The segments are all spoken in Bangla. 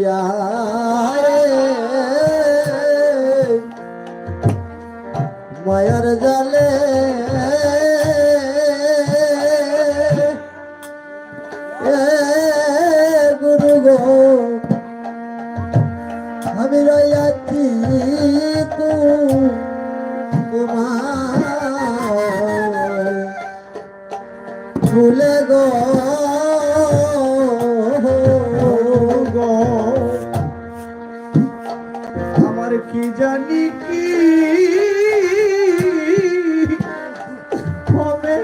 লইয়া মায়ার জালে গুরু গো আমি রইয়াছি তোমার ভুলে গো আমার কি জানি কি হবে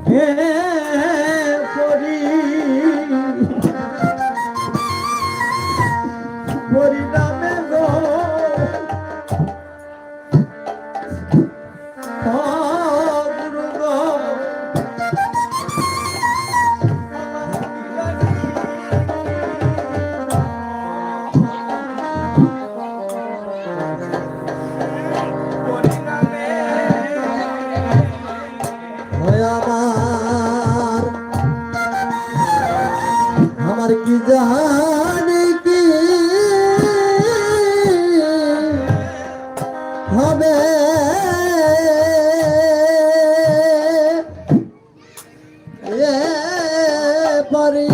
হে পরিণামে গো গুরু গো আমার কি জানি কি হবে পারি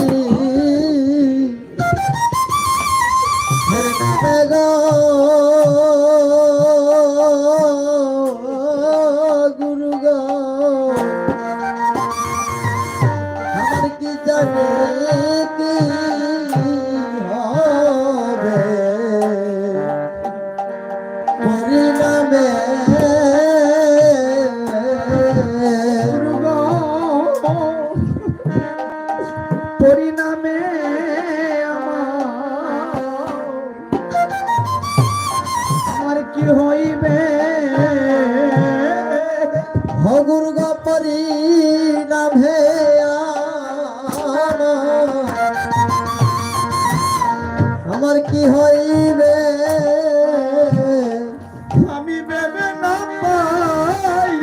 গুরু গো আমার কি জানি কি হবে পরিণামে গুরু গো পরিণামে আমার কি হইবে গুরু গো পরিণামে আমার কি হইবে আমি ভেবে না পাই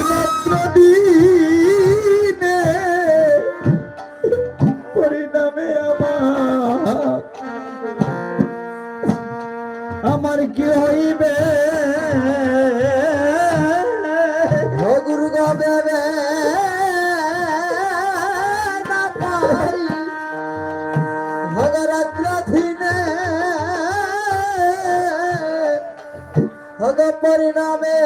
রাত্র দিনে পরিণামে আমার কি হইবে গুরু গো ভেবে না পাই ভগরাত্র দিনে ভগ পরিণামে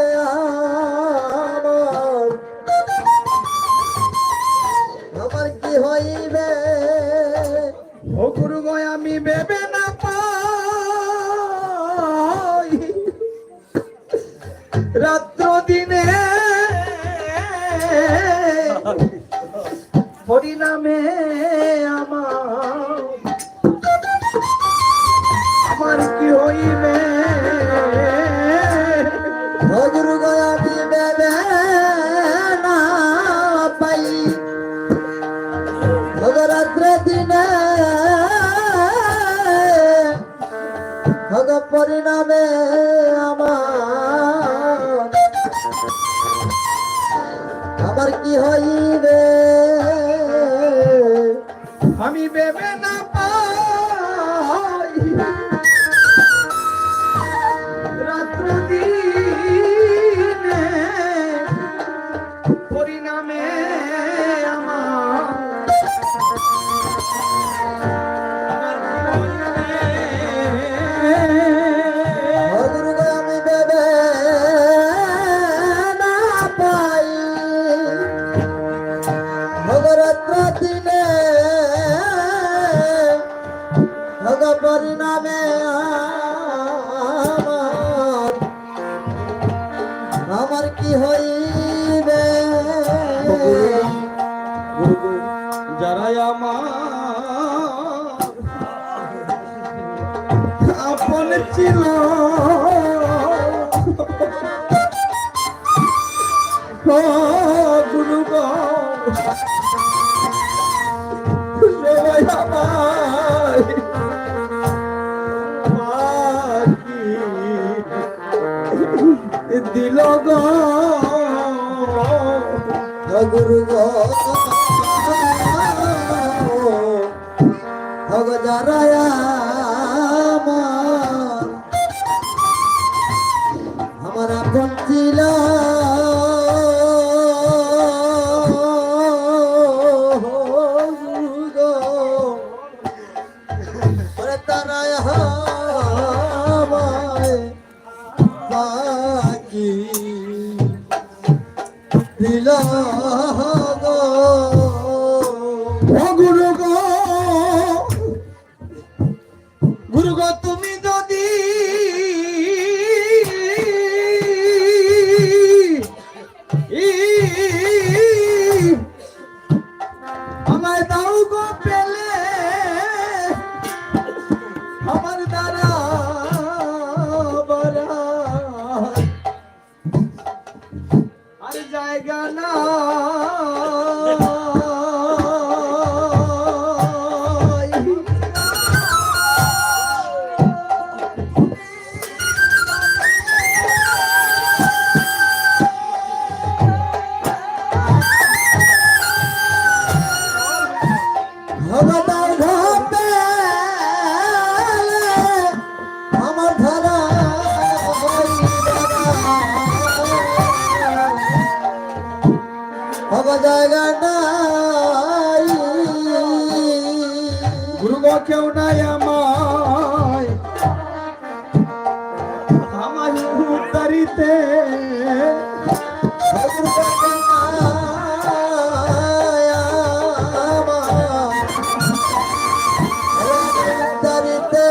আমার কি হইবে ও গুরু গো আমি ভেবে না পাই রাত্র দিনে পরিণামে আমার কি হইবে গুরু গো আমি ভেবে না পাই ভগরাত্র দিনে ভগ পরিণামে আমার কি হইবে আমি ভেবে না পাই রাত্র দিনে পরিণামে গুরু গো আমি ভেবে না পাই ভগরাত্র দিনে ভগ পরিণামে আমার কি হইবে যারা আমার আপন ছিল গুরু গো সবাই আমার দিল গো গুরু গো ভগ যারা আমার আপন ছিল গুরু গো ওরে তারা আমায় বাকি দিল গো ও গুরু গো, গুরু গো তুমি যদি আমায় দাও গো পেলে আমার দ্বারা আর জায়গা না ভগবান ঘটে আমার ধারা ভগ জায়গা নাই গুরু গো কেউ নাই আমায় আমায় উদ্ধারিতে ঠাকুর কাছে নাই আমার দারিতে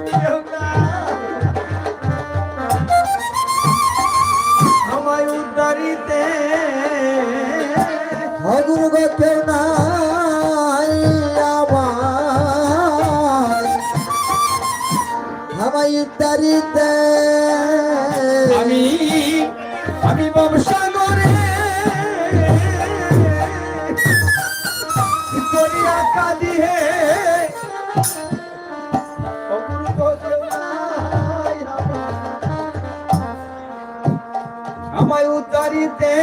কেউ নাই আমায় উদ্ধারিতে ঠাকুর কাছে নাই আমার আমায় দারিতে আমি আমি ব্যবসা করে করিয়া কাঁদি হে ও গুরু গো কেউ নাই আমায় উদ্ধারিতে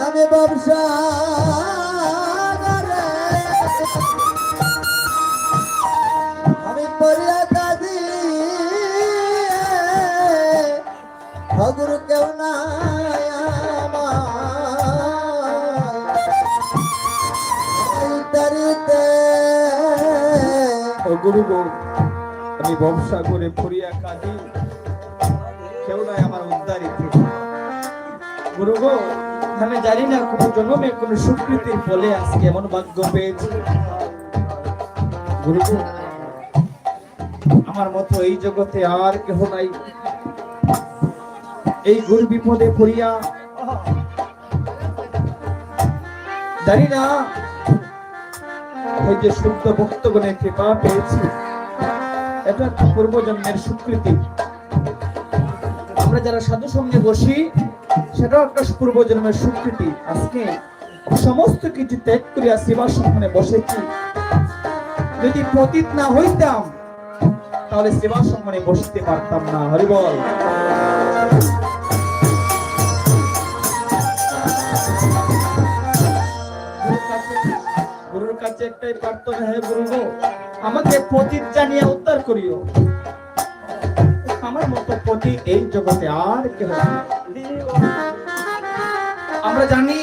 আমি ব্যবসা করে আমি পড়িয়া কাঁদি ঠাকুর কেউ নাই আমার দারিতে ও গুরু গো আমি ব্যবসা করে ফরিয়া কাঁদি কেউ নাই আমার উদ্ধারিতে গুরু গো আমি জানি না কোন জন্মে কোন সুকৃতির ফলে আজকে এমন ভাগ্য পেয়েছি গুরু গো আমার মতো এই জগতে আর কেহ নাই এই ঘোর বিপদে পড়িয়া জানি না ওই যে শুদ্ধ ভক্তগণের কৃপা পেয়েছি এটা একটা পূর্বজন্মের স্বীকৃতি। আমরা যারা সাধু সঙ্গে বসি সেটাও একটা পূর্বজন্মের স্বীকৃতি। আজকে সমস্ত কিছু ত্যাগ করিয়া সেবার সামনে বসেছি। যদি পতিত না হইতাম তাহলে সেবার সামনে বসতে পারতাম না। হরি বল। গুরুর কাছে একটাই প্রার্থনা, হে গুরু গো আমাকে পতিত জানিয়া উদ্ধার করিও। আমার মতো পতি এই জগতে আর কেউ নেই। আমরা জানি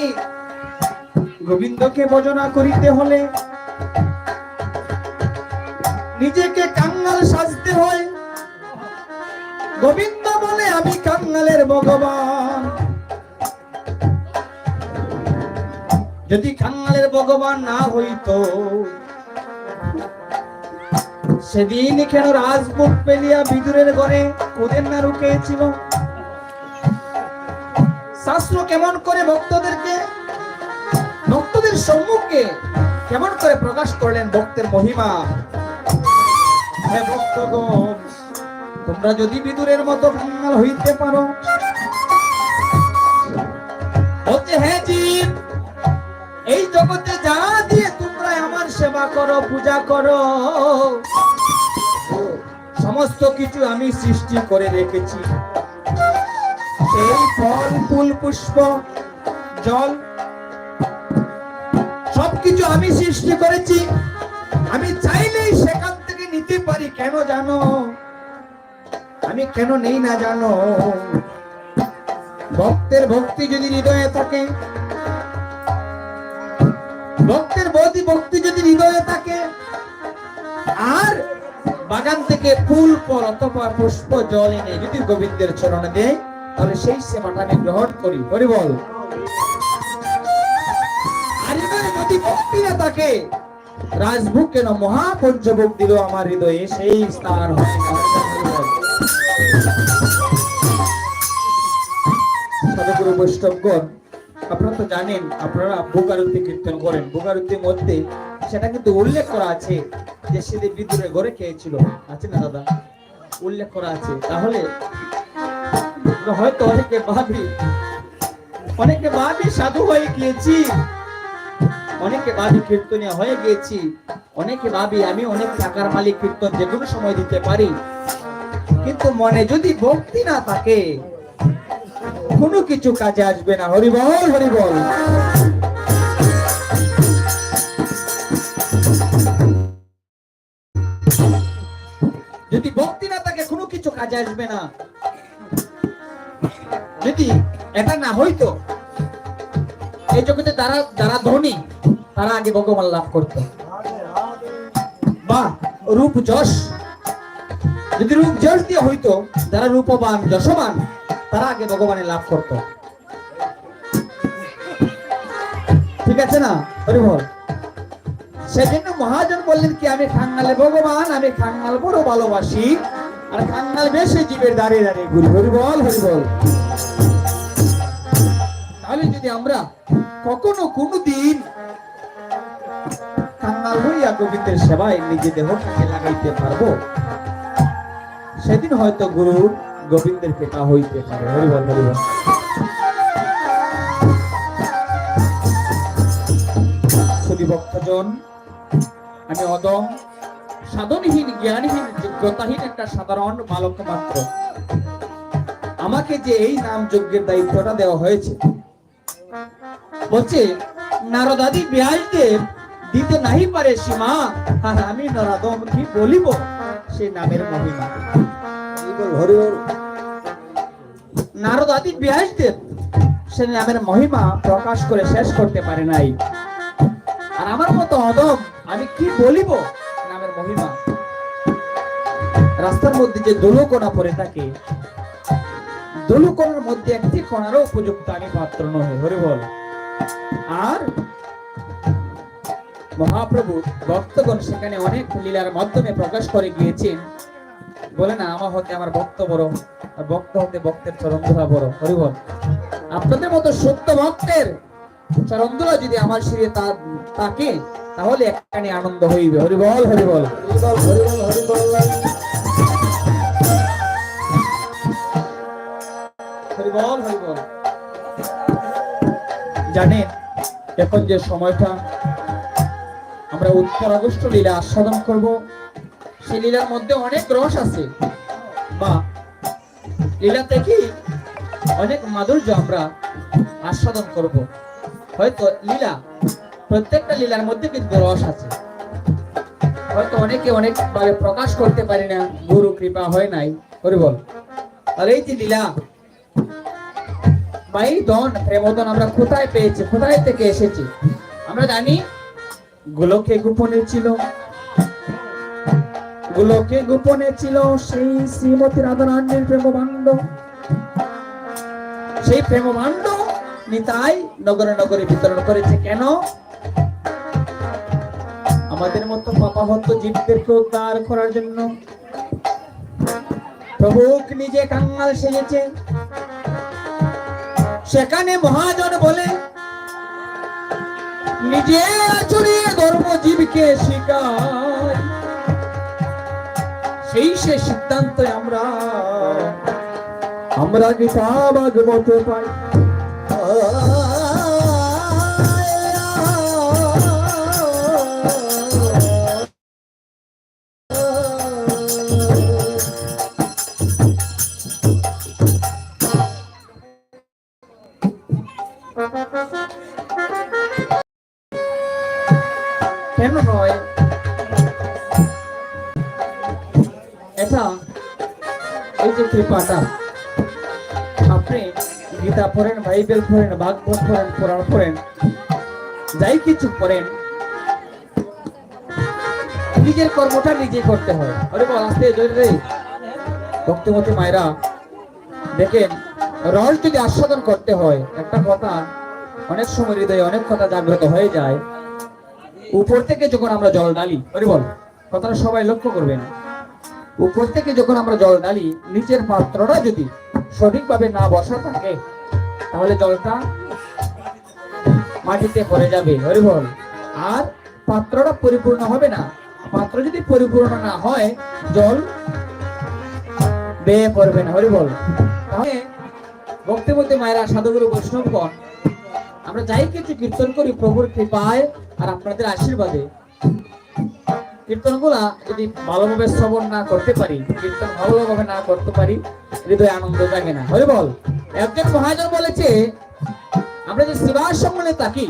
গোবিন্দকে ভজনা করিতে হলে নিজেকে কাঙ্গাল সাজতে হয়। গোবিন্দ বলে আমি কাঙ্গালের ভগবান। যদি কাঙ্গালের ভগবান না হইতো সেদিন কেন রাজভোগ পেলিয়া বিদুরের ঘরে ওদের না রুকেছিল? শাস্ত্র কেমন করে ভক্তদের সম্মুখে কেমন করে প্রকাশ করলেন ভক্তের মহিমা। হে ভক্তগণ, তোমরা যদি বিদুরের মতো কাঙ্গাল হইতে পারো, হে জীব, এই জগতে যা দিয়ে তোমরা আমার সেবা করো, পূজা করো, সমস্ত কিছু আমি সৃষ্টি করে রেখেছি। এই ফল ফুল পুষ্প জল সবকিছু আমি সৃষ্টি করেছি। আমি চাইলেই সেখান থেকে নিতে পারি। কেন জানো? আমি কেন নেই না জানো? ভক্তের ভক্তি যদি হৃদয়ে থাকে, ভক্তের ভক্তি যদি হৃদয়ে থাকে, আর বাগান থেকে ফুল ফল অথবা পুষ্প জল এনে যদি গোবিন্দের চরণে দেয়, তাহলে সেই সেবাটা আমি গ্রহণ করি। হরি বল। আর হৃদয়ে যদি ভক্তি না থাকে, রাজভোগ কেন মহাপঞ্চভোগ দিল আমার হৃদয়ে, সেই স্থান হয় না। সাধুগুরু বৈষ্ণবগণ, আপনারা তো জানেন, আপনারা ভোগারতি কীর্তন করেন। ভোগারতির মধ্যে সেটা কিন্তু উল্লেখ করা আছে যে সেদিন বিদুরের ঘরে খেয়েছিল, আছে না দাদা? উল্লেখ করা আছে। তাহলে হয়তো অনেকে ভাবি সাধু হয়ে গিয়েছি, অনেকে ভাবি কীর্তনিয়া হয়ে গিয়েছি, অনেকে ভাবি আমি অনেক টাকার মালিক, কীর্তন যে কোনো সময় দিতে পারি। কিন্তু মনে যদি ভক্তি না থাকে, কোনো কিছু কাজে আসবে না। হরি বল, হরি বল। যদি ভক্তি না থাকে, কোনো কিছু কাজে আসবে না। যদি এটা না হইতো, এই জগতে যারা ধনী, তারা আগে ভগবান লাভ করতো। বা রূপ যশ, যদি রূপ যশ দিয়ে হইতো, যারা রূপবান যশবান, তারা আগে ভগবানের লাভ করত। ঠিক আছে না? হরি বল। সেজন্য মহাজন বললেন কি, আমি খাঙ্গালে ভগবান, আমি খাঙ্গাল বড় ভালোবাসি, আর খাঙ্গাল বেশি জীবের দাঁড়িয়ে দাঁড়িয়ে ঘুরি। হরি বল, হরি বল। তাহলে যদি আমরা কখনো কোনদিন খাঙ্গাল হইয়া গোবিন্দের সেবায় নিজে দেহটাকে লাগাইতে পারবো, সেদিন হয়তো গুরু গোবিন্দের কৃপা হইতে পারে। হরি বল, হরি বল। শুধু ভক্তজন, আমি অদম, সাধনহীন, জ্ঞানহীন, যোগ্যতাহীন একটা সাধারণ বালক মাত্র। আমাকে যে এই নাম যজ্ঞের দায়িত্বটা দেওয়া হয়েছে, বলছে নারদাদি ব্যাসদেব দিতে নাহি পারে সীমা, আর আমি নরাদম কি বলিব সেই নামের মহিমা। নারদাদি ব্যাসদেব সে নামের মহিমা প্রকাশ করে শেষ করতে পারে নাই, আর আমার মতো অদম আমি কি বলিব নামের মহিমা। রাস্তার মধ্যে যে দোলকণা পড়ে থাকে, দোলকণার মধ্যে একটি কণারও উপযুক্ত আমি পাত্র নহে। হরি বল। আর মহাপ্রভু ভক্তগণ সেখানে অনেক লীলার মাধ্যমে প্রকাশ করে গিয়েছেন। বলে না, আমার হতে আমার ভক্ত বড়, আর ভক্ত হতে ভক্তের চরণধরা বড়। হরি বল। আপনাদের মতো সত্য ভক্তের চরণধরা যদি আমার শিরে তাকে, তাহলে একখানি আনন্দ হইবে। হরি বল, হরি বল। হরি বল, হরি বল। জানেন, এখন যে সময়টা আমরা উত্তর আগস্ট লীলা আস্বাদন করব, সেই লীলার মধ্যে অনেক রস আছে, বা লীলা থেকে অনেক মাধুর্য আমরা আস্বাদন করব। হয়তো লীলা, প্রত্যেকটা লীলার মধ্যে কিন্তু রস আছে, হয়তো অনেকে অনেক ভাবে প্রকাশ করতে পারি না, গুরু কৃপা হয় নাই। হরি বল। আর এই যে লীলা বাই দন প্রেমদন আমরা কোথায় পেয়েছি, কোথায় থেকে এসেছি? আমরা জানি গোলকে গোপনে ছিল, গোলকে গোপনে ছিল সেই শ্রীমতী রাধারানীর প্রেমভাণ্ড। সেই প্রেমভাণ্ড নিতাই নগরে নগরে বিতরণ করেছে। কেন? আমাদের মতো পাপাহত জীবদেরকে উদ্ধার করার জন্য। প্রভু নিজে কাঙ্গাল সেজেছে। সেখানে মহাজন বলে, নিজে আচরে ধর্ম জীবকে শিখায়, সেই সে সিদ্ধান্ত আমরা গীতা ভাগবত পাই। এই যে কৃপাটা, আপনি গীতা পড়েন, বাইবেল পড়েন, ভাগবত পড়েন, কোরআন পড়েন, যাই কিছু পড়েন, নিজের কর্মটা নিজে করতে হয়। আরে বল আস্তে জোরে। ভক্তিমতী মায়েরা দেখেন, রস যদি আস্বাদন করতে হয়, একটা কথা অনেক সময় হৃদয়ে অনেক কথা জাগ্রত হয়ে যায়। উপর থেকে যখন আমরা জল ঢালি, আরে বল কথাটা সবাই লক্ষ্য করবেন, উপর থেকে যখন আমরা জল ঢালি, নিচের পাত্রটা যদি সঠিকভাবে না বসা থাকে, তাহলে জলটা মাটিতে পড়ে যাবে। হরি বল। আর পাত্রটা পরিপূর্ণ হবে না। পাত্র যদি পরিপূর্ণ না হয়, জল বেয়ে পড়বে না। হরি বল। তাহলে ভক্তিমতী মায়েরা, সাধুগুরু বৈষ্ণবগণ, আমরা যাই কিছু কীর্তন করি প্রভুর কৃপায় আর আপনাদের আশীর্বাদে, কীর্তনগুলা যদি ভালোভাবে শ্রবণ না করতে পারি, কীর্তন ভালোভাবে না করতে পারি, হৃদয়ে আনন্দ জাগে না। হরি বল। একজন মহাজন বলেছে, আমরা যে সেবার সম্মানে থাকি,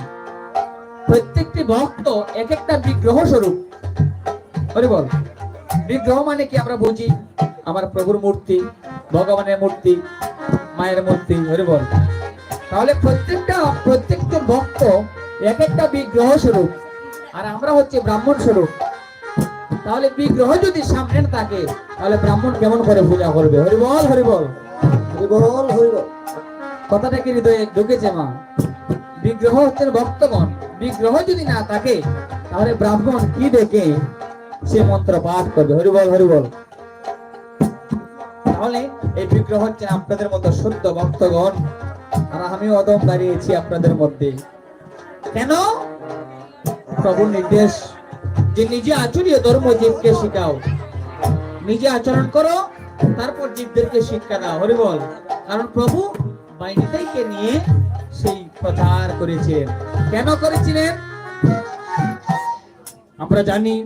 প্রত্যেকটি ভক্ত এক একটা বিগ্রহ স্বরূপ। হরি বল। বিগ্রহ মানে কি আমরা বুঝি, আমার প্রভুর মূর্তি, ভগবানের মূর্তি, মায়ের মূর্তি। হরি বল। তাহলে প্রত্যেকটা ভক্ত এক একটা বিগ্রহ স্বরূপ, আর আমরা হচ্ছে ব্রাহ্মণ স্বরূপ। তাহলে বিগ্রহ যদি সামনে থাকে, তাহলে ব্রাহ্মণ কেমন করে পূজা করবে? হরি বল, হরি বল, হরি বল, হরি বল। কথাটা কি হৃদয়ে ঢুকেছে মা? বিগ্রহ হচ্ছে ভক্তগণ। বিগ্রহ যদি না থাকে, তাহলে ব্রাহ্মণ কি দেখে সে মন্ত্র পাঠ করবে? হরি বল, হরি বল। তাহলে এই বিগ্রহ হচ্ছে আপনাদের মতো শুদ্ধ ভক্তগণ, আর আমি অদম দাঁড়িয়েছি আপনাদের মধ্যে। কেন? প্রভুর নির্দেশ যে নিজে আচরণীয় ধর্ম জীবকে শিখাও, নিজে আচরণ করো, তারপর জীবদেরকে শিক্ষা দাও। হরি বল। কারণ প্রভু বাইনিতাইকে নিয়ে সেই প্রচার করেছেন। কেন করেছিলেন আমরা জানি।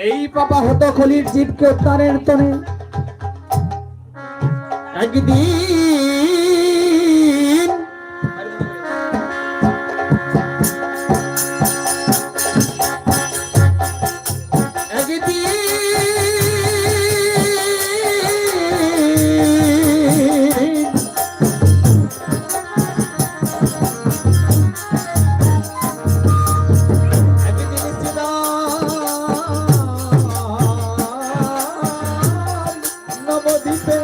এই পাপা হত খলির জীবকে উদ্ধারের তরে একদিন নবদ্বীপে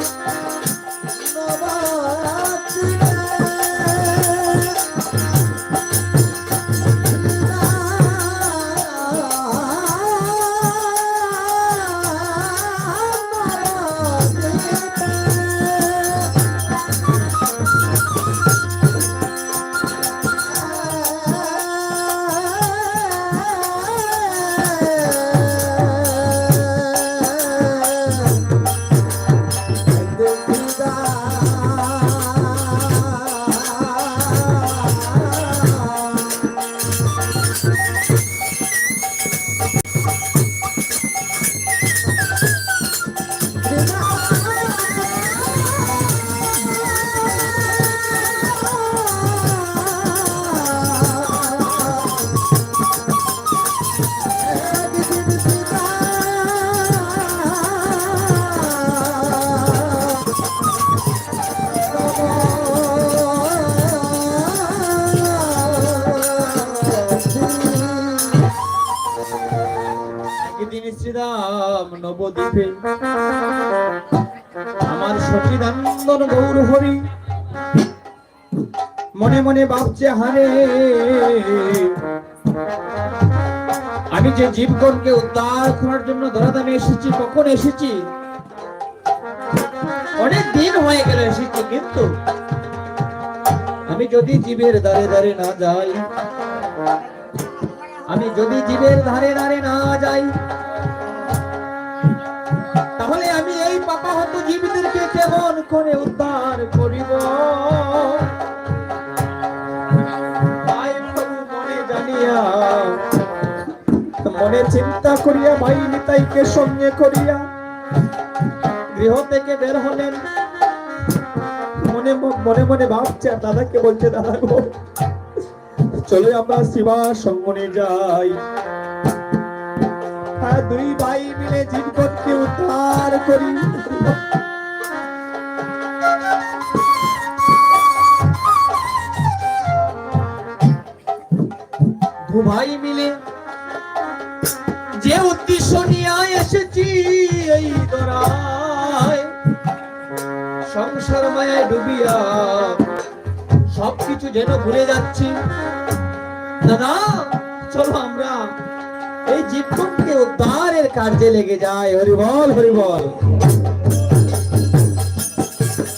শ্রীরাম নবদ্বীপে আমার সচিদানন্দন গৌর হরি মনে মনে ভাবছে, হারে আমি যে জীবগণকে উদ্ধার করার জন্য ধরাধামে এসেছি, কখন এসেছি? অনেক দিন হয়ে গেল এসেছি, কিন্তু আমি যদি জীবের দ্বারে দ্বারে না যাই, আমি যদি জীবের ধারে ধারে না যাই, তাহলে আমি এই পাপা হত জীবদেরকে কেমন করে উদ্ধার করিব? তাই প্রভু মনে জানিয়া, মনে চিন্তা করিয়া ভাই নিতাইকে সঙ্গে করিয়া গৃহ থেকে বের হলেন। মনে মনে মনে ভাবছে, দাদাকে বলছে, দাদা গো চলো আমরা শিবা সঙ্গনে যাই। আর দুই ভাই মিলে জীবনকে উদ্ধার করি। দু ভাই মিলে যে উদ্দেশ্য নিয়ে এসেছি এই দরায়, সংসার মায়ায় ডুবিয়া সবকিছু যেন ভুলে যাচ্ছি। দাদা চলো আমরা এই জীবনকে উদ্ধারের কার্যে লেগে যাই। হরিবল হরিবল।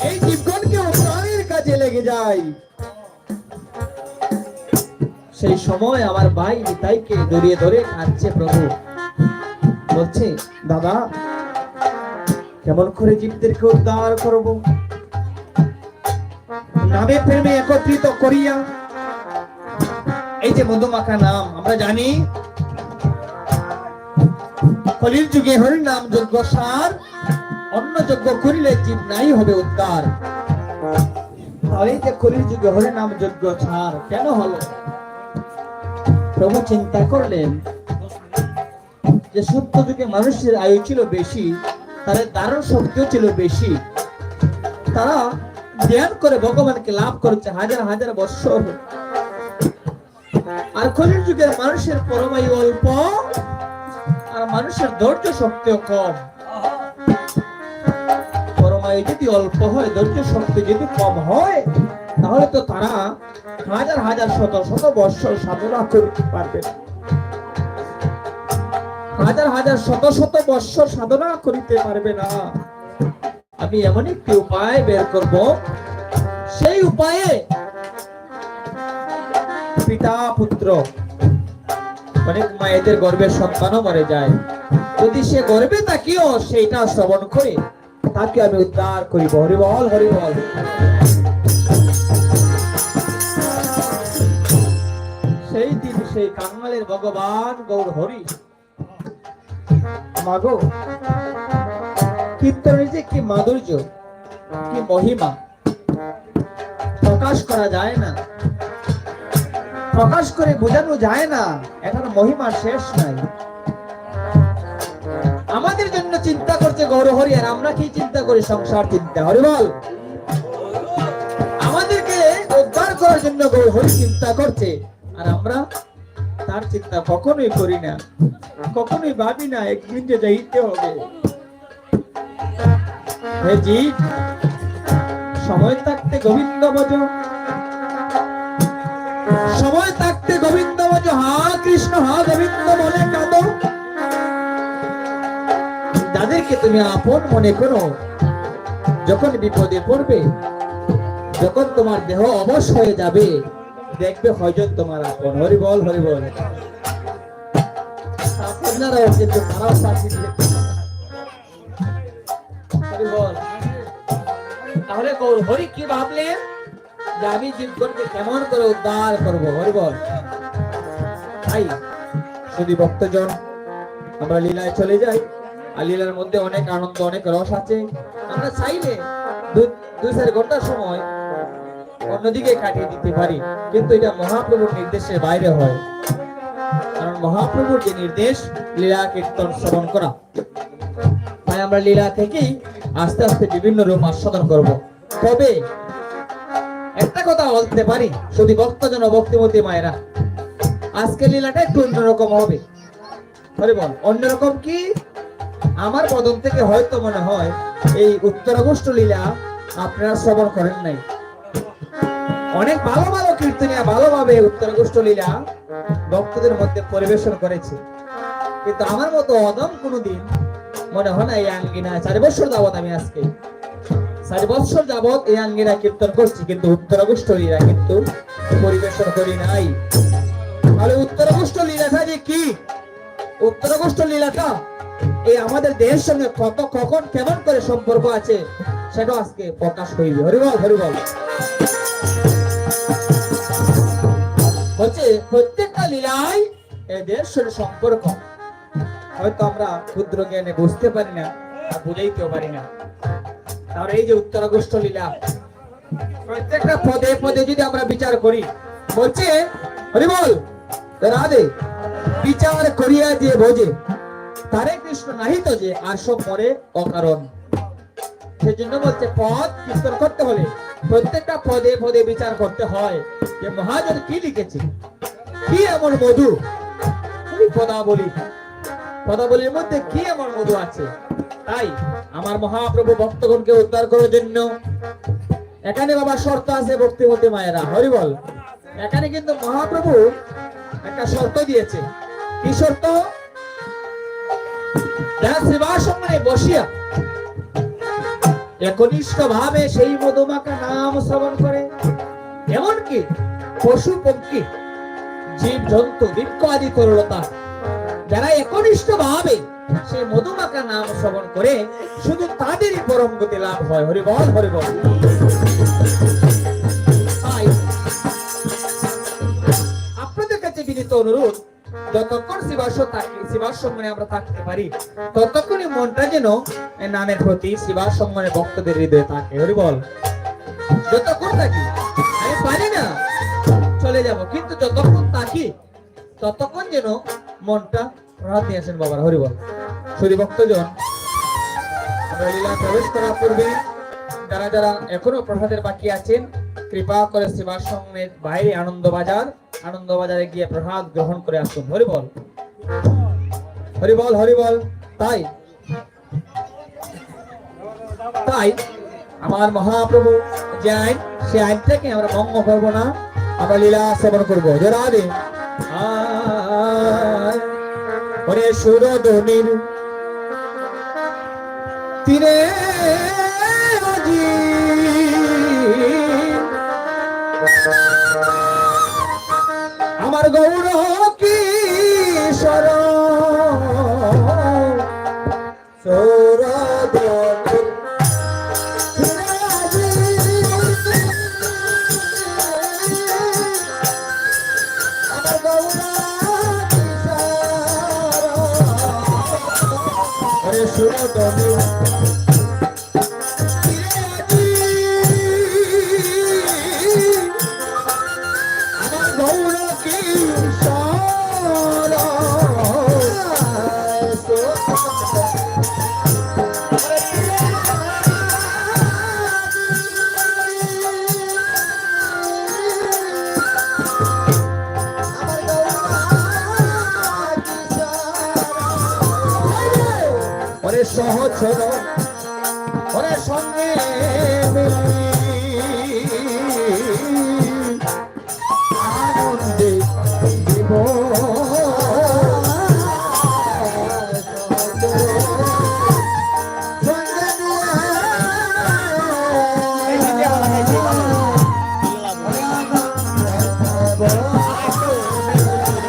এই জীবনকে উদ্ধারের কাজে লেগে যাই। সেই সময় আমার ভাই নিতাইকে জড়িয়ে ধরে কাঁদছে প্রভু, বলছে দাদা কেমন করে জীবদেরকে উদ্ধার করব? নামে প্রেমে একত্রিত করিয়া এই যে মধুমাখা নাম আমরা জানি, কলির যুগে হরির নাম যজ্ঞ সার, অন্য যজ্ঞ করিলে জীব নাই হবে উদ্ধার। এই যে কলির যুগে হরির নাম যজ্ঞ সার কেন হলো? প্রভু চিন্তা করলেন যে সত্য যুগে মানুষের আয়ু ছিল বেশি, তাদের দারুণ শক্তিও ছিল বেশি, তারা ধ্যান করে ভগবানকে লাভ করেছে হাজার হাজার বৎসর। আর কলির যুগের মানুষের পরমায়ু অল্প, আর মানুষের ধৈর্য শক্তিও কম। পরমায়ু যদি অল্প হয়, ধৈর্য শক্তি যদি কম হয়, তাহলে তো তারা হাজার হাজার শত শত বৎসর সাধনা করতে পারবে, হাজার হাজার শত শত বৎসর সাধনা করিতে পারবে না। আমি এমন একটি উপায় বের করব, সেই উপায়ে পিতা পুত্র অনেক মায়েদের গর্ভের সন্তানও মরে যায়, যদি সে গর্ভে তাকিও সেইটা শ্রবণ করে তাকে আমি উদ্ধার করিব। হরিবল হরিবল। সেই দিন সেই কাঙালের ভগবান গৌর হরি মাগো কীর্তনের যে কি মাধুর্য, কি মহিমা, প্রকাশ করা যায় না, প্রকাশ করে বোঝানো যায় না, এটার মহিমা শেষ নাই। আমাদের জন্য চিন্তা করছে গৌরহরি, আর আমরা কি চিন্তা করি? সংসার চিন্তা। হরিবল। আমাদেরকে উদ্ধার করার জন্য গৌরহরি চিন্তা করছে, আর আমরা তার চিন্তা কখনোই করি না, কখনোই ভাবি না একদিন যে যাইতে হবে। হে জীব, সময় থাকতে গোবিন্দ ভজ, সময় থাকতে গোবিন্দ ভজ, হা কৃষ্ণ হা গোবিন্দ বলে কাঁদো। যাদেরকে তুমি আপন মনে করো, যখন বিপদে পড়বে, যখন তোমার দেহ অবশ হয়ে যাবে, দেখবে হয়জন তোমার আপন। হরিবল হরিবল। আপনারাও কিন্তু তারাও সাথী দিলেন। হরিবল। তাহলে গৌর হরি কি ভাবলেন যে আমি জীবগণকে কেমন করে উদ্ধার করব? হরিবল। তাই শুধু ভক্তজন আমরা লীলায় চলে যাই, আর লীলার মধ্যে অনেক আনন্দ, অনেক রস আছে। আমরা চাইলে 2-4 ঘন্টার সময় অন্যদিকে কাটিয়ে দিতে পারি, কিন্তু এটা মহাপ্রভুর নির্দেশের বাইরে হয়। কারণ মহাপ্রভুর যে নির্দেশ লীলা কীর্তন শ্রবণ করা, তাই আমরা লীলা থেকেই আস্তে আস্তে বিভিন্ন রূপ আস্বাদন করব। তবে একটা কথা বলতে পারি, শুধু ভক্তজন ভক্তিমতী মায়েরা, আজকে লীলাটা একটু অন্যরকম হবে। হরিবল। অন্যরকম কি? আমার বদন থেকে হয়তো মনে হয় এই উত্তরাগোষ্ঠ লীলা আপনারা শ্রবণ করেন নাই। অনেক ভালো ভালো কীর্তনিয়া ভালোভাবে উত্তরাগোষ্ঠ লীলা ভক্তদের মধ্যে পরিবেশন করেছে, কিন্তু আমার মতো অদম কোনোদিন মনে হয় না এই আঙ্গিনা 4 বছর যাবত, আমি আজকে 4 বছর যাবত এই আঙ্গিনা কীর্তন করছি, কিন্তু উত্তরাগোষ্ঠ লীলা কিন্তু পরিবেশন করি নাই। তাহলে উত্তরাগোষ্ঠ লীলাটা যে কি? উত্তরাগোষ্ঠ লীলাটা এই আমাদের দেহের সঙ্গে কত, কখন, কেমন করে সম্পর্ক আছে, সেটা আজকে প্রকাশ হইবে। হরিবল হরিবল। হচ্ছে প্রত্যেকটা লীলায় এদের সঙ্গে সম্পর্ক হয়তো আমরা ক্ষুদ্র জ্ঞানে বুঝতে পারি না, আর বুঝাইতেও পারি না। তাহলে এই যে উত্তরাগোষ্ঠ লীলা, প্রত্যেকটা পদে পদে যদি আমরা বিচার করি, বলছে হরিবল রাধে, বিচার করিয়া যে বোঝে তারে কৃষ্ণ নাহি তো যে আর সব মরে অকারণ। সেজন্য বলছে পদ কীর্তন করতে হলে প্রত্যেকটা পদে পদে বিচার করতে হয় যে মহাজন কি লিখেছে, কি এমন মধু পদাবলী, পদাবলীর মধ্যে কি এমন মধু আছে। তাই আমার মহাপ্রভু ভক্তগণকে উদ্ধার করার জন্য এখানে বাবা শর্ত আছে ভক্তিমতী মায়েরা, হরি বল। এখানে কিন্তু মহাপ্রভু একটা শর্ত দিয়েছে। কি শর্ত? যারা সেবাসনে বসিয়া একনিষ্ঠ ভাবে সেই মধুমাখা নাম শ্রবণ করে, এমনকি পশু পক্ষী জীব জন্তু বৃক্ষ আদি তরলতা, যারা একনিষ্ঠ ভাবে সেই মধুমাখা নাম শ্রবণ করে শুধু তাদেরই পরম গতি লাভ হয়। হরি বল, হরি বল। তাই আপনাদের কাছে বিনীত অনুরোধ, যতক্ষণ শিবার সঙ্গনে আমরা থাকতে পারি ততক্ষণই মনটা যেন নামের প্রতি শিবার সঙ্গনে ভক্তদের হৃদয়ে থাকে। হরি বল। যতক্ষণ থাকি, আমি পারি না চলে যাব, কিন্তু যতক্ষণ থাকি ততক্ষণ যেন মনটা প্রসাদ নিয়ে আসেন বাবার। হরি বল। শুধু ভক্তজন, আমরা লীলা প্রবেশ করার পূর্বে যারা যারা এখনো প্রসাদের বাকি আছেন, কৃপা করে শিবার সঙ্গের বাইরে আনন্দবাজারে গিয়ে প্রসাদ গ্রহণ করে আসুন। হরি বল, হরি বল, হরি বল। তাই আমার মহাপ্রভু যে আইন, সে আইনটাকে আমরা ভঙ্গ করবো না, আমরা লীলা সেবন করবো। যে রাধে ওরে সুরধনির তীরে আমার গৌর কিশোর সৌরধনির আমার গৌর কিশোর সুরধনির সহজ ওরে সঙ্গ